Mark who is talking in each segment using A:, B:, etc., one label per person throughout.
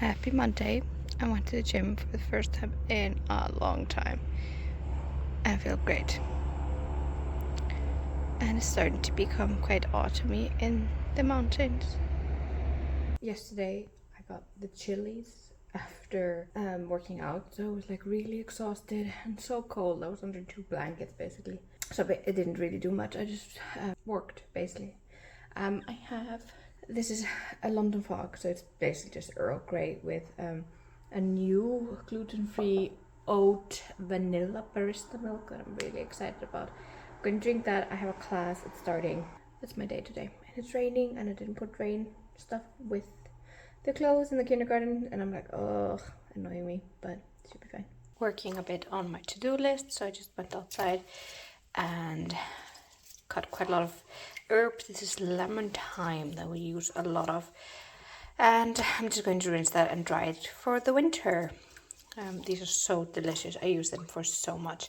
A: Happy Monday. I went to the gym for the first time in a long time. I feel great. And it's starting to become quite autumny in the mountains. Yesterday I got the chilies after working out, so I was like really exhausted and so cold. I was under 2 blankets basically, so it didn't really do much. I just worked basically. This is a London fog, so it's basically just Earl Grey with a new gluten-free oat vanilla barista milk that I'm really excited about. I'm going to drink that. I have a class. It's starting. That's my day today. And it's raining, and I didn't put rain stuff with the clothes in the kindergarten, and I'm like, oh, annoying me, but it should be fine. Working a bit on my to-do list, so I just went outside and cut quite a lot of herbs. This is lemon thyme that we use a lot of, and I'm just going to rinse that and dry it for the winter. These are so delicious. I use them for so much.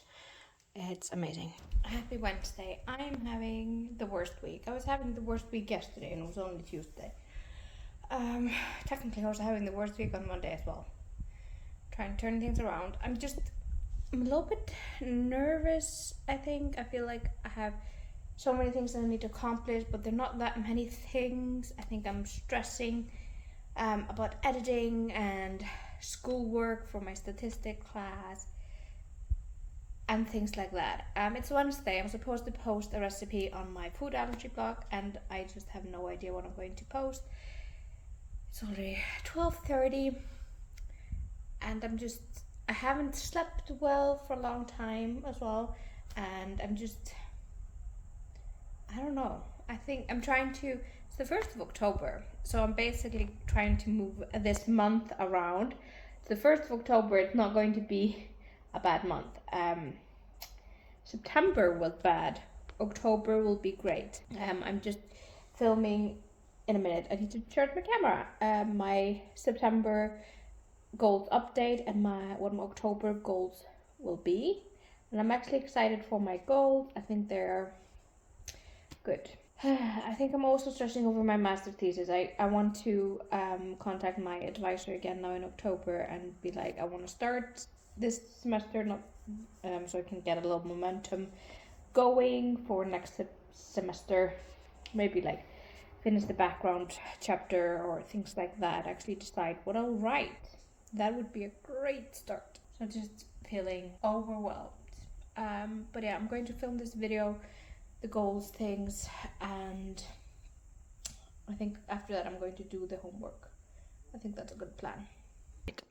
A: It's amazing. Happy Wednesday. I'm having the worst week. I was having the worst week yesterday and it was only Tuesday. Technically I was having the worst week on Monday as well. Trying to turn things around. I'm a little bit nervous, I think. I feel like I have so many things that I need to accomplish, but they're not that many things. I think I'm stressing about editing and schoolwork for my statistics class and things like that. It's Wednesday. I'm supposed to post a recipe on my food allergy blog, and I just have no idea what I'm going to post. It's already 12:30, and I haven't slept well for a long time as well, and I don't know. I think I'm trying to. It's the 1st of October, so I'm basically trying to move this month around. It's the 1st of October. It's not going to be a bad month. September was bad. October will be great. I'm just filming in a minute. I need to charge my camera. My September goals update and what my October goals will be. And I'm actually excited for my goals. I think they're good. I think I'm also stressing over my master thesis. I want to contact my advisor again now in October and be like, I want to start this semester, not so I can get a little momentum going for next semester. Maybe like finish the background chapter or things like that. Actually decide what I'll write. That would be a great start. So just feeling overwhelmed. But yeah, I'm going to film this video, the goals things, and I think after that I'm going to do the homework. I think that's a good plan.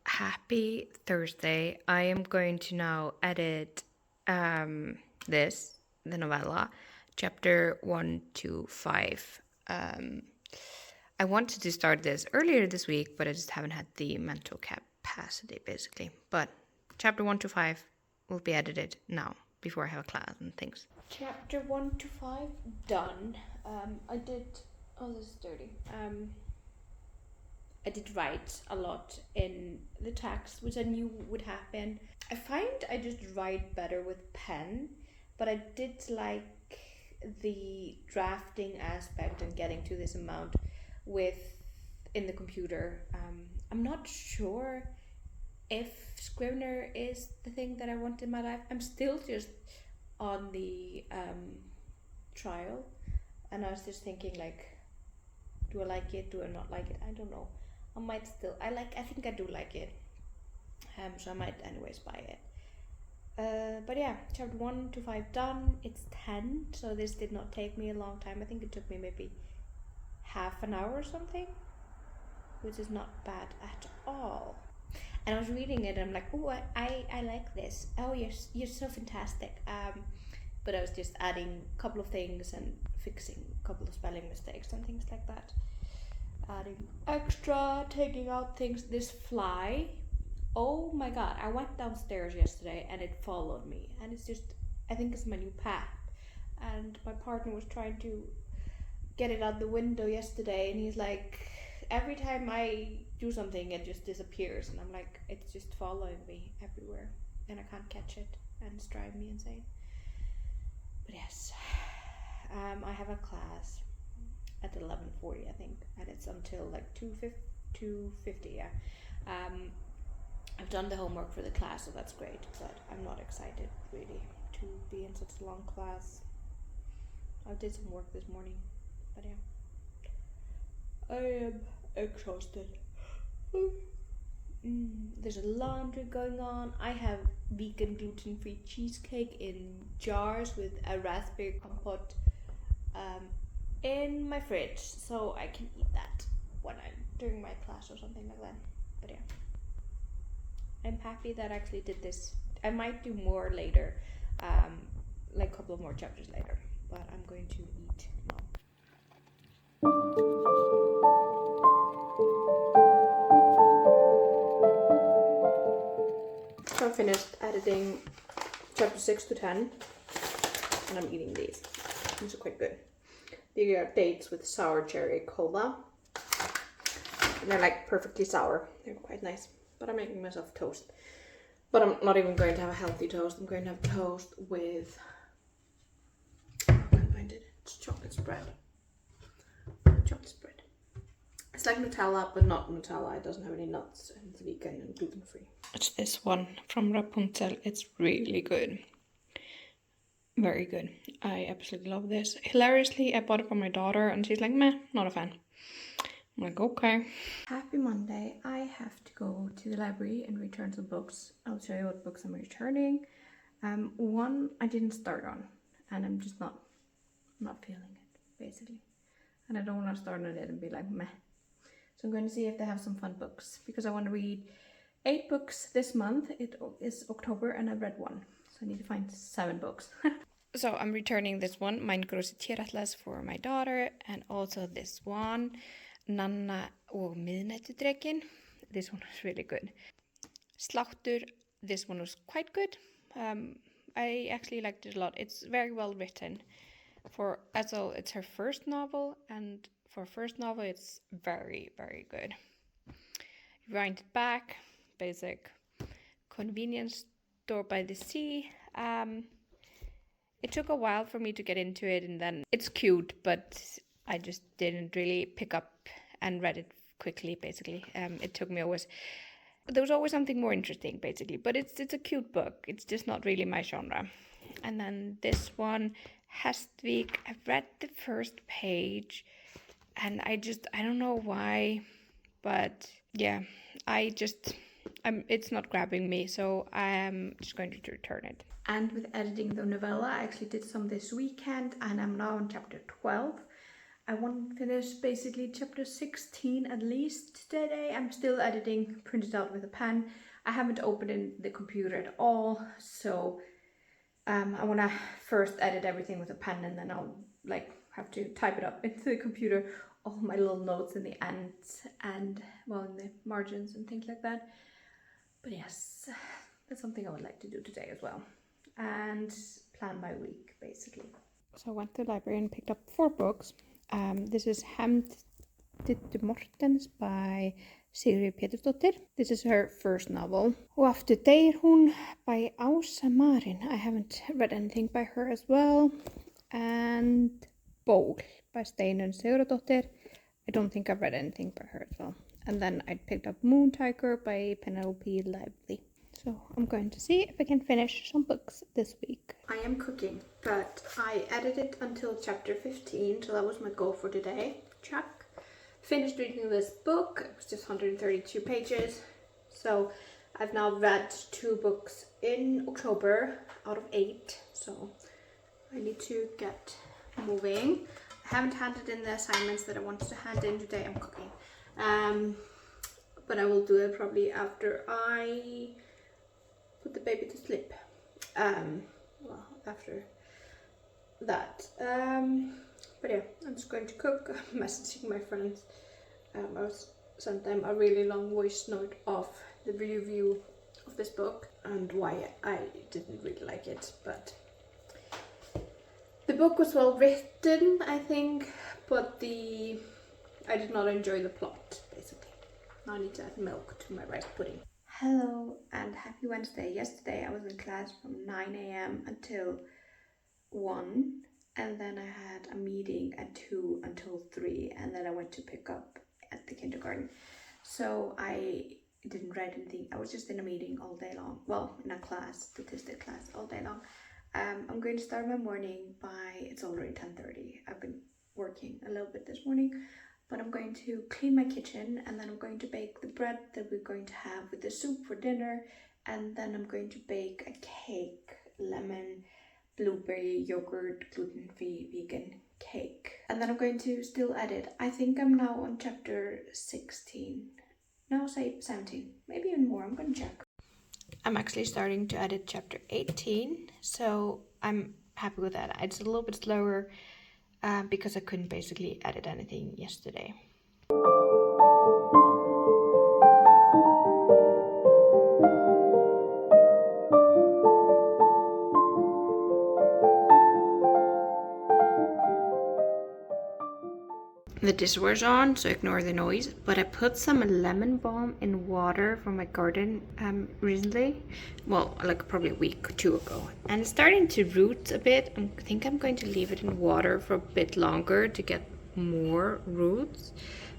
A: Happy Thursday. I am going to now edit the novella, chapter 1 to 5. I wanted to start this earlier this week, but I just haven't had the mental capacity, basically. But chapter 1 to 5 will be edited now, before I have a class and things. Chapter 1 to 5 done. This is dirty. I did write a lot in the text, which I knew would happen. I find I just write better with pen, but I did like the drafting aspect and getting to this amount in the computer. I'm not sure if Scrivener is the thing that I want in my life. I'm still just on the trial, and I was just thinking like, do I like it? Do I not like it? I don't know. I think I do like it. So I might anyways buy it. But yeah, chapter 1 to 5 done. It's 10, so this did not take me a long time. I think it took me maybe half an hour or something, which is not bad at all. And I was reading it and I'm like, oh, I like this. Oh, you're so fantastic. But I was just adding a couple of things and fixing a couple of spelling mistakes and things like that. Adding extra, taking out things. This fly, oh my god, I went downstairs yesterday and it followed me, and I think it's my new pet, and my partner was trying to get it out the window yesterday, and he's like, every time I do something it just disappears, and I'm like, it's just following me everywhere and I can't catch it, and it's driving me insane. But yes, I have a class at 11:40 I think, and it's until like 2:50. Yeah, I've done the homework for the class, so that's great, but I'm not excited really to be in such a long class. I did some work this morning, but yeah. I am exhausted. There's a laundry going on. I have vegan gluten-free cheesecake in jars with a raspberry compote in my fridge, so I can eat that when I'm during my class or something like that. But yeah, I'm happy that I actually did this. I might do more later, like a couple of more chapters later, but I'm going to eat now. So I finished editing chapter 6 to 10, and I'm eating these. These are quite good. These are dates with sour cherry cola. And they're like perfectly sour. They're quite nice. But I'm making myself toast. But I'm not even going to have a healthy toast. I'm going to have toast with... I can't find it. It's chocolate spread. Chocolate spread. It's like Nutella, but not Nutella. It doesn't have any nuts, and it's vegan and gluten-free. It's this one from Rapunzel. It's really good. Very good. I absolutely love this. Hilariously, I bought it for my daughter, and she's like, meh, not a fan. I'm like, okay. Happy Monday. I have to go to the library and return some books. I'll show you what books I'm returning. One I didn't start on, and I'm just not feeling it, basically. And I don't want to start on it and be like, meh. So I'm going to see if they have some fun books, because I want to read 8 books this month. It is October, and I've read 1. So I need to find 7 books. So I'm returning this one, Mein große Tieratlas, for my daughter, and also this one, Nanna og Miðnættudrekinn. This one was really good. Sláttur, this one was quite good. I actually liked it a lot. It's very well written. It's her first novel, and for first novel, it's very, very good. Wind It Back, basic. Convenience Store by the Sea. It took a while for me to get into it, and then it's cute, but I just didn't really pick up and read it quickly, basically. It took me always... There was always something more interesting, basically, but it's a cute book. It's just not really my genre. And then this one, Hestvik. I've read the first page, and I don't know why, but yeah, it's not grabbing me, so I am just going to return it. And with editing the novella, I actually did some this weekend, and I'm now on chapter 12. I want to finish basically chapter 16 at least today. I'm still editing, printed out with a pen. I haven't opened in the computer at all, so I want to first edit everything with a pen, and then I'll have to type it up into the computer, all my little notes in the ends and in the margins and things like that. But yes, that's something I would like to do today as well, and plan my week basically. So I went to the library and picked up 4 books. This is Hemd Diddu Mortens by Sigrid Pétursdóttir. This is her first novel. Og aftur deyr hún by Ása Marin. I haven't read anything by her as well. And Ból by Steinunn Sigurðardóttir. I don't think I've read anything by her as well. And then I picked up Moon Tiger by Penelope Lively. So I'm going to see if I can finish some books this week. I am cooking, but I edited until chapter 15, so that was my goal for today. Check. Finished reading this book. It was just 132 pages. So I've now read 2 books in October out of 8. So I need to get moving. I haven't handed in the assignments that I wanted to hand in today. I'm cooking. But I will do it probably after I put the baby to sleep. After that. But yeah, I'm just going to cook. I'm messaging my friends. I sent them a really long voice note of the review of this book and why I didn't really like it, but the book was well written, I think, but I did not enjoy the plot, basically. Now I need to add milk to my rice pudding. Hello and happy Wednesday. Yesterday I was in class from 9 a.m. until 1, and then I had a meeting at 2 until 3, and then I went to pick up at the kindergarten. So I I didn't write anything. I was just in a meeting all day long. Well, in a class, statistic class, all day long. I'm going to start my morning by, it's already 10:30. I've been working a little bit this morning, but I'm going to clean my kitchen, and then I'm going to bake the bread that we're going to have with the soup for dinner, and then I'm going to bake a cake, lemon, blueberry, yogurt, gluten-free, vegan cake. And then I'm going to still edit. I think I'm now on chapter 16. No, say 17, maybe even more. I'm gonna check. I'm actually starting to edit chapter 18, so I'm happy with that. It's a little bit slower because I couldn't basically edit anything yesterday. The dishwasher on, so ignore the noise, but I put some lemon balm in water from my garden recently, well, like probably a week or two ago, and it's starting to root a bit. I think I'm going to leave it in water for a bit longer to get more roots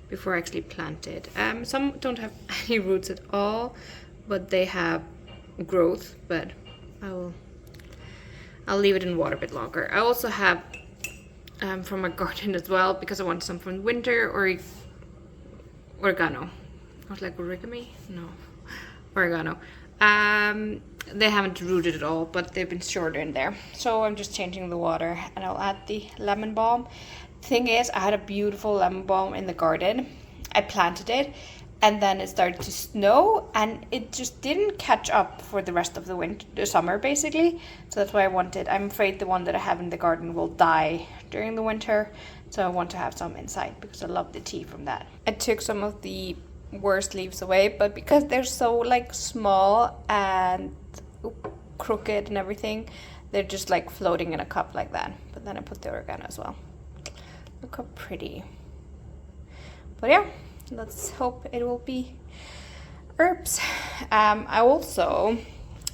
A: before I actually plant it. Some don't have any roots at all, but they have growth, but I'll leave it in water a bit longer. I also have from my garden as well, because I want some from winter, or oregano. I was like origami? No, oregano. They haven't rooted at all, but they've been stored in there. So I'm just changing the water, and I'll add the lemon balm. Thing is, I had a beautiful lemon balm in the garden. I planted it, and then it started to snow, and it just didn't catch up for the rest of the summer basically. So that's why I'm afraid the one that I have in the garden will die during the winter, so I want to have some inside because I love the tea from that. I took some of the worst leaves away, but because they're so like small and crooked and everything, they're just like floating in a cup like that. But then I put the oregano as well. Look how pretty. But yeah, let's hope it will be herbs. I also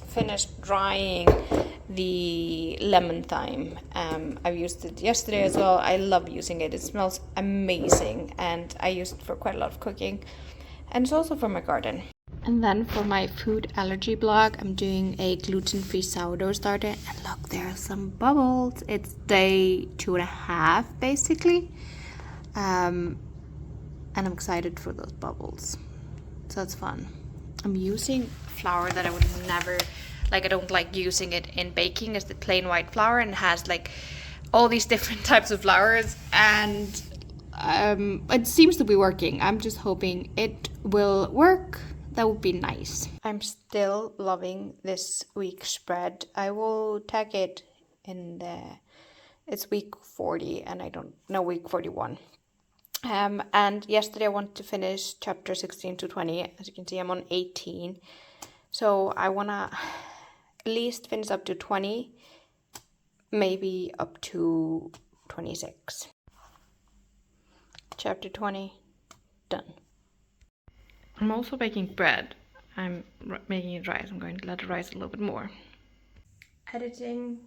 A: finished drying the lemon thyme. I've used it yesterday as well. I love using it. It smells amazing, and I use it for quite a lot of cooking, and it's also for my garden. And then for my food allergy blog, I'm doing a gluten-free sourdough starter, and look, there are some bubbles. It's day 2.5 basically, and I'm excited for those bubbles, so it's fun. I'm using flour that I would never, like, I don't like using it in baking. It's the plain white flour, and it has like all these different types of flours, and it seems to be working. I'm just hoping it will work. That would be nice. I'm still loving this week's spread. I will tag it in it's week 40, and I don't know, week 41. And yesterday I wanted to finish chapter 16 to 20. As you can see, I'm on 18. So I want to at least finish up to 20, maybe up to 26. Chapter 20, done. I'm also baking bread. I'm making it rise. I'm going to let it rise a little bit more. Editing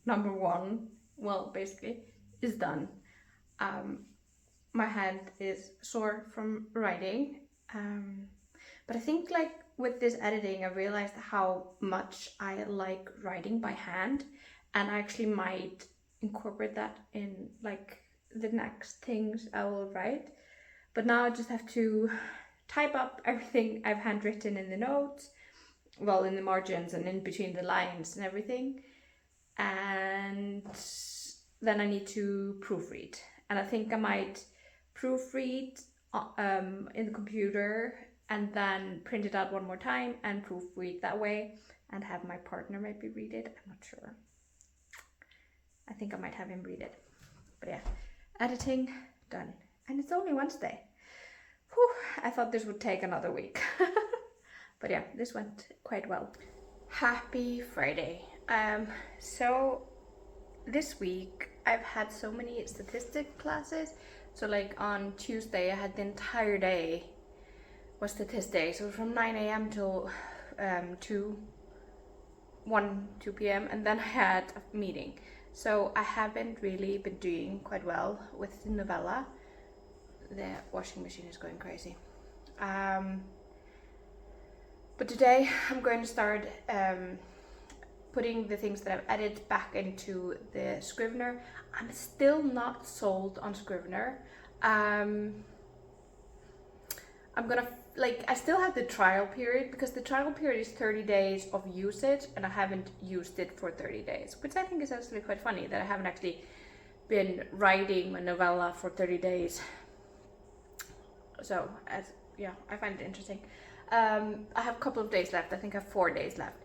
A: number 1, well, basically, is done. My hand is sore from writing, but I think like with this editing I realized how much I like writing by hand, and I actually might incorporate that in like the next things I will write. But now I just have to type up everything I've handwritten in the notes, well, in the margins and in between the lines and everything, and then I need to proofread, and I think I might proofread in the computer and then print it out one more time and proofread that way, and have my partner maybe read it. I'm not sure. I think I might have him read it. But yeah, editing done, and it's only Wednesday. Whew, I thought this would take another week. But yeah, this went quite well. Happy Friday. So this week I've had so many statistic classes. So like on Tuesday I had the entire day was statistics. So from 9 a.m. till 2 p.m. and then I had a meeting. So I haven't really been doing quite well with the novella. The washing machine is going crazy. But today I'm going to start putting the things that I've added back into the Scrivener. I'm still not sold on Scrivener. I'm gonna, like, I still have the trial period, because the trial period is 30 days of usage, and I haven't used it for 30 days, which I think is actually quite funny that I haven't actually been writing a novella for 30 days. So, yeah, I find it interesting. I have a couple of days left. I think I have 4 days left.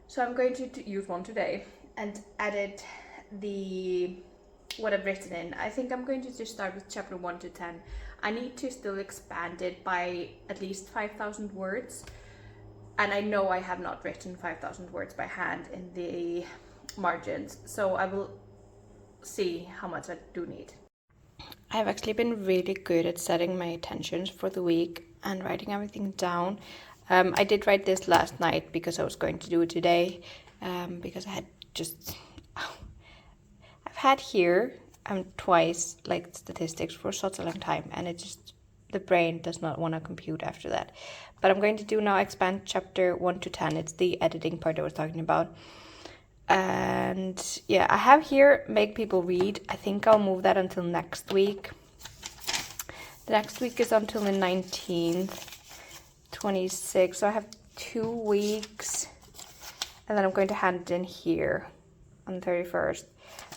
A: So I'm going to use one today and edit what I've written in. I think I'm going to just start with chapter 1 to 10. I need to still expand it by at least 5,000 words. And I know I have not written 5,000 words by hand in the margins. So I will see how much I do need. I've actually been really good at setting my intentions for the week and writing everything down. I did write this last night because I was going to do it today, because I had just... I've had here twice, like, statistics for such a long time, and it just... the brain does not want to compute after that. But I'm going to do now expand chapter 1 to 10. It's the editing part I was talking about. And yeah, I have here make people read. I think I'll move that until next week. The next week is until the 19th, 26th. So I have 2 weeks, and then I'm going to hand it in here on the 31st.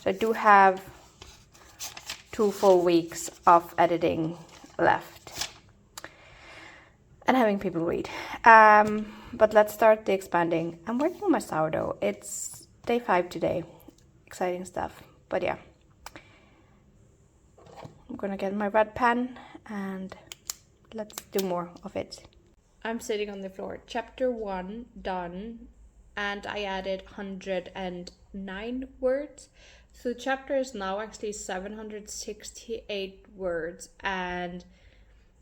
A: So I do have 2 full weeks of editing left and having people read. But let's start the expanding. I'm working on my sourdough. It's day 5 today. Exciting stuff. But yeah, I'm gonna get my red pen and let's do more of it. I'm sitting on the floor. Chapter 1 done, and I added 109 words. So the chapter is now actually 768 words, and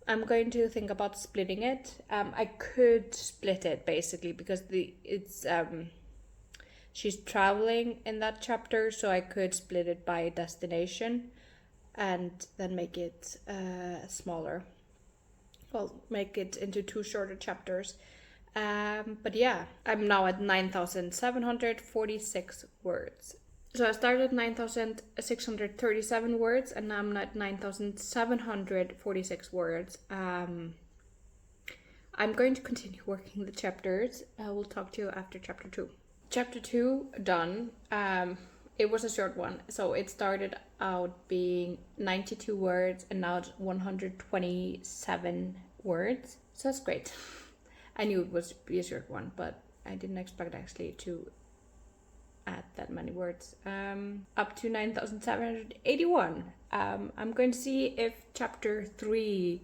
A: I'm going to think about splitting it. I could split it basically because she's traveling in that chapter, so I could split it by destination and then make it smaller. Well, make it into 2 shorter chapters. But yeah, I'm now at 9,746 words. So I started at 9,637 words, and now I'm at 9,746 words. I'm going to continue working the chapters. I will talk to you after chapter 2. Chapter 2 done. It was a short one, so it started out being 92 words, and now it's 127 words. So that's great. I knew it was be a short one, but I didn't expect actually to add that many words. Up to 9,781. I'm going to see if chapter 3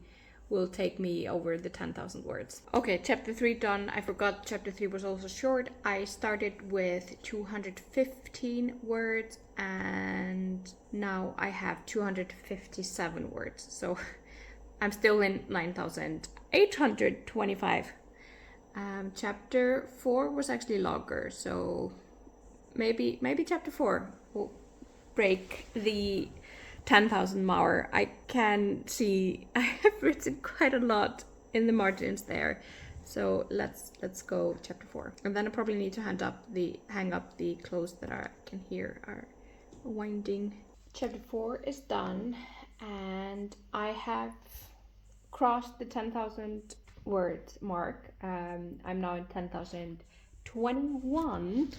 A: will take me over the 10,000 words. Okay, chapter 3 done. I forgot chapter 3 was also short. I started with 215 words, and now I have 257 words. So I'm still in 9,825. Chapter 4 was actually longer, so maybe chapter 4 will break the 10,000 mark. I can see I have written quite a lot in the margins there. So let's go chapter 4. And then I probably need to hang up the clothes that I can hear are winding. Chapter 4 is done, and I have crossed the 10,000 words mark. I'm now in 10,021.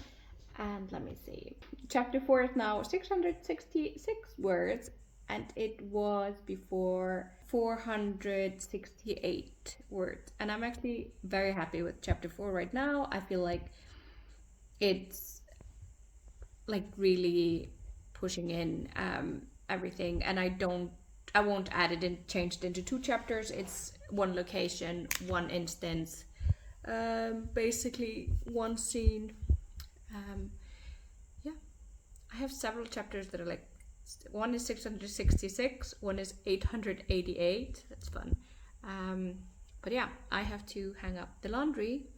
A: And let me see. Chapter 4 is now 666 words, and it was before 468 words. And I'm actually very happy with chapter 4 right now. I feel like it's like really pushing in everything, and I won't add it and change it into 2 chapters. It's 1 location, 1 instance, basically 1 scene. Yeah, I have several chapters that are like, 1 is 666, 1 is 888. That's fun. But yeah, I have to hang up the laundry,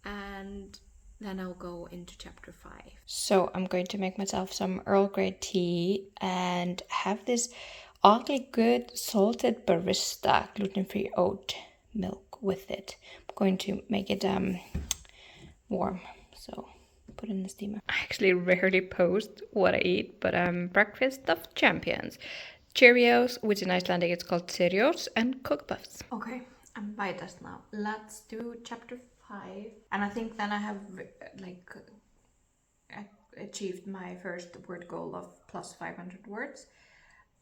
A: and then I'll go into chapter 5. So I'm going to make myself some Earl Grey tea and have this oddly good salted barista gluten-free oat milk with it. I'm going to make it warm. So put it in the steamer. I actually rarely post what I eat, but breakfast of champions. Cheerios, which in Icelandic it's called Cheerios, and Cocoa Puffs. Okay, I'm by this now. Let's do chapter 5. And I think then I have like achieved my first word goal of plus 500 words.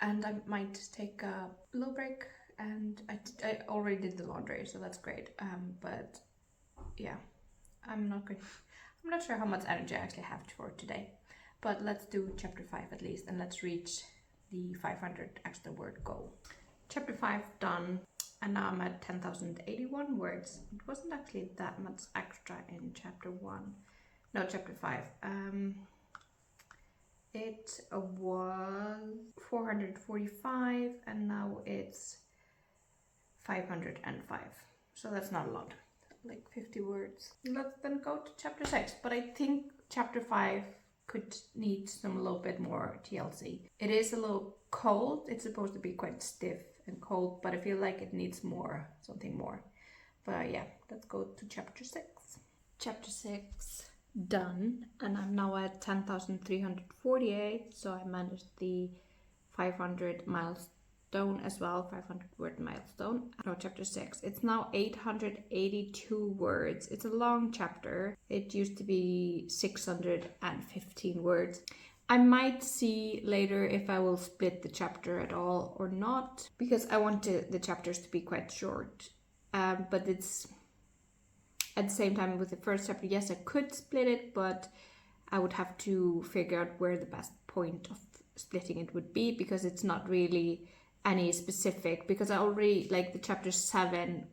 A: And I might take a little break, and I already did the laundry, so that's great. But yeah, I'm not sure how much energy I actually have for today. But let's do chapter 5 at least, and let's reach the 500 extra word goal. Chapter 5 done, and now I'm at 10,081 words. It wasn't actually that much extra in chapter 1. No, chapter 5. It was 445, and now it's 505. So that's not a lot, like 50 words. Let's then go to chapter 6. But I think chapter 5 could need a little bit more TLC. It is a little cold. It's supposed to be quite stiff and cold, but I feel like it needs something more. But yeah, let's go to chapter 6. Chapter 6 done, and I'm now at 10,348, so I managed the 500 milestone as well, 500 word milestone. No, chapter 6. It's now 882 words. It's a long chapter. It used to be 615 words. I might see later if I will split the chapter at all or not, because I want the chapters to be quite short. But it's at the same time with the first chapter, yes, I could split it, but I would have to figure out where the best point of splitting it would be, because it's not really any specific, because I already, like, the chapter 7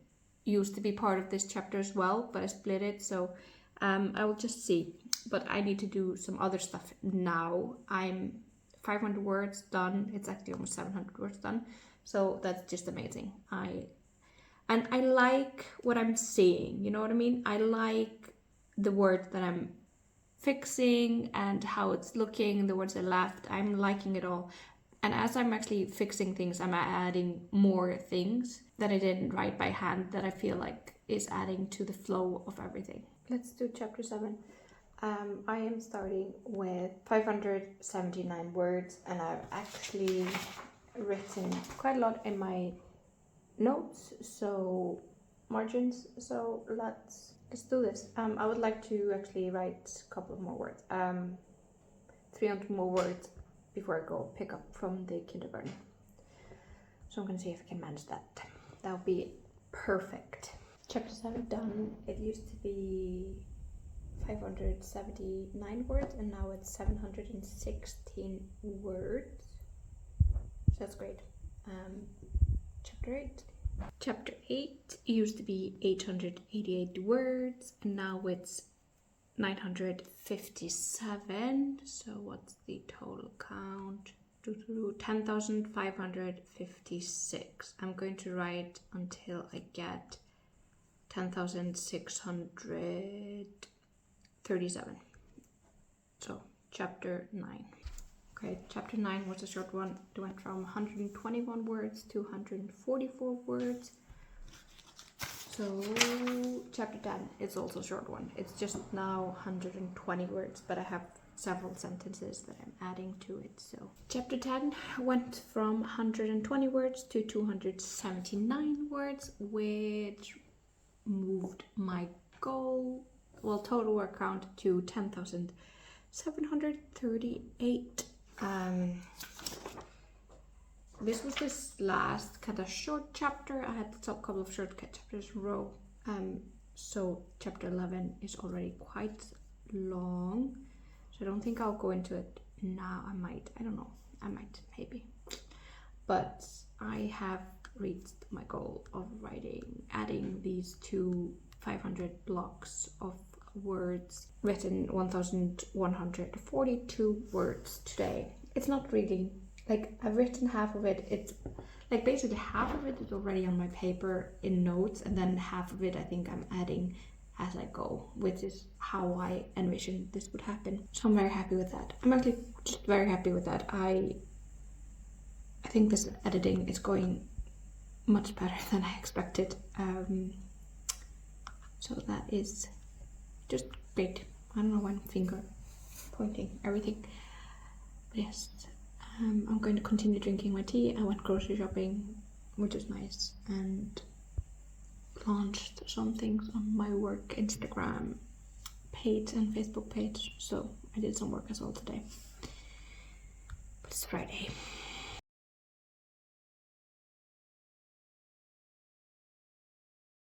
A: used to be part of this chapter as well, but I split it, so I will just see. But I need to do some other stuff now. I'm 500 words done. It's actually almost 700 words done, so that's just amazing. And I like what I'm seeing, you know what I mean? I like the words that I'm fixing and how it's looking, the words I left. I'm liking it all. And as I'm actually fixing things, I'm adding more things that I didn't write by hand that I feel like is adding to the flow of everything. Let's do chapter 7. I am starting with 579 words, and I've actually written quite a lot in my notes, so margins, so let's do this. I would like to actually write a couple of more words, 300 more words before I go pick up from the kindergarten, so I'm gonna see if I can manage that. That would be perfect. Chapter 7 done. It used to be 579 words, and now it's 716 words, so that's great. Chapter 8. Chapter 8 used to be 888 words, and now it's 957. So what's the total count? 10,556. I'm going to write until I get 10,637. So chapter 9. Okay, chapter 9 was a short one. It went from 121 words to 144 words. So chapter 10 is also a short one. It's just now 120 words, but I have several sentences that I'm adding to it. So chapter 10 went from 120 words to 279 words, which moved my goal, well, total word count to 10,738. This was this last kind of short chapter. I had a couple of short chapters in a row. So chapter 11 is already quite long. So I don't think I'll go into it now. I might, maybe. But I have reached my goal of adding these two 500 blocks of words, written 1,142 words today. It's not really, like, I've written half of it. It's like basically half of it is already on my paper in notes, and then half of it I think I'm adding as I go, which is how I envisioned this would happen. So I'm very happy with that. I'm actually just very happy with that. I think this editing is going much better than I expected. So that is just great. I don't know why I'm finger pointing everything. But yes, I'm going to continue drinking my tea. I went grocery shopping, which is nice, and launched some things on my work Instagram page and Facebook page. So I did some work as well today. But it's Friday.